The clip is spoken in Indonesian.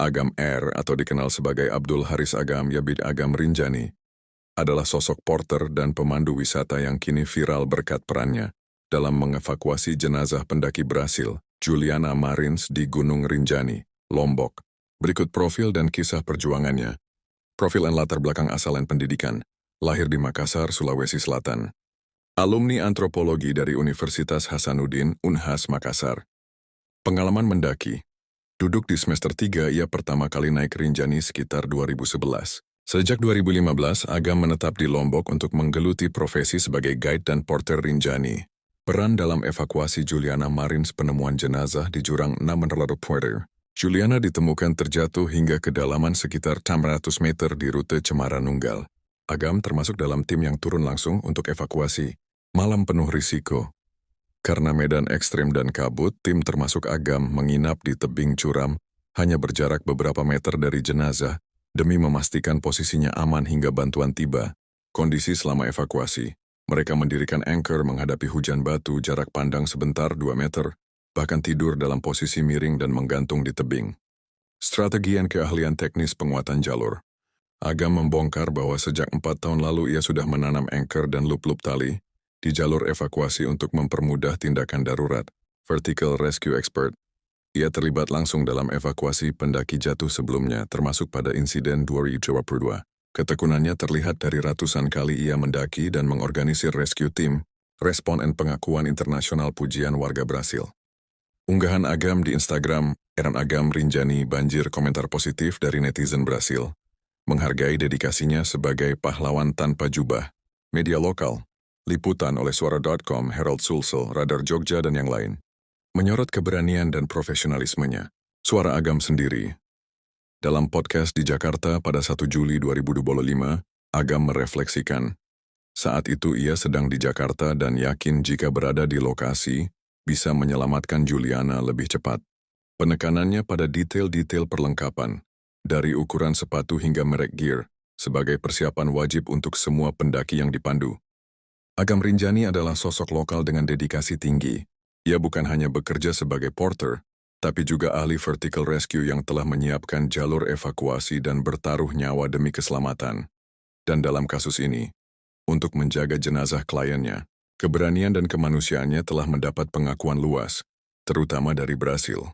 Agam R atau dikenal sebagai Abdul Haris Agam Yabid Agam Rinjani adalah sosok porter dan pemandu wisata yang kini viral berkat perannya dalam mengevakuasi jenazah pendaki Brasil, Juliana Marins di Gunung Rinjani, Lombok. Berikut profil dan kisah perjuangannya. Profil dan latar belakang asal dan pendidikan. Lahir di Makassar, Sulawesi Selatan. Alumni antropologi dari Universitas Hasanuddin, Unhas Makassar. Pengalaman mendaki. Duduk di semester 3, ia pertama kali naik Rinjani sekitar 2011. Sejak 2015, Agam menetap di Lombok untuk menggeluti profesi sebagai guide dan porter Rinjani. Peran dalam evakuasi Juliana Marins penemuan jenazah di jurang 6 Menerlado Porter. Juliana ditemukan terjatuh hingga kedalaman sekitar 600 meter di rute Cemara Nunggal. Agam termasuk dalam tim yang turun langsung untuk evakuasi. Malam penuh risiko. Karena medan ekstrim dan kabut, tim termasuk Agam menginap di tebing curam, hanya berjarak beberapa meter dari jenazah, demi memastikan posisinya aman hingga bantuan tiba. Kondisi selama evakuasi. Mereka mendirikan anchor menghadapi hujan batu jarak pandang sebentar 2 meter, bahkan tidur dalam posisi miring dan menggantung di tebing. Strategi dan keahlian teknis penguatan jalur. Agam membongkar bahwa sejak 4 tahun lalu ia sudah menanam anchor dan loop-loop tali di jalur evakuasi untuk mempermudah tindakan darurat. Vertical Rescue Expert. Ia terlibat langsung dalam evakuasi pendaki jatuh sebelumnya, termasuk pada insiden 2022. Ketekunannya terlihat dari ratusan kali ia mendaki dan mengorganisir rescue team, respon dan pengakuan internasional pujian warga Brasil. Unggahan Agam di Instagram, @Agam Rinjani banjir komentar positif dari netizen Brasil, menghargai dedikasinya sebagai pahlawan tanpa jubah. Media lokal, liputan oleh Suara.com, Herald Sulsel, Radar Jogja dan yang lain, menyorot keberanian dan profesionalismenya. Suara Agam sendiri. Dalam podcast di Jakarta pada 1 Juli 2025, Agam merefleksikan, saat itu ia sedang di Jakarta dan yakin jika berada di lokasi, bisa menyelamatkan Juliana lebih cepat. Penekanannya pada detail-detail perlengkapan, dari ukuran sepatu hingga merek gear, sebagai persiapan wajib untuk semua pendaki yang dipandu. Agam Rinjani adalah sosok lokal dengan dedikasi tinggi. Ia bukan hanya bekerja sebagai porter, tapi juga ahli vertical rescue yang telah menyiapkan jalur evakuasi dan bertaruh nyawa demi keselamatan. Dan dalam kasus ini, untuk menjaga jenazah kliennya, keberanian dan kemanusiaannya telah mendapat pengakuan luas, terutama dari Brasil.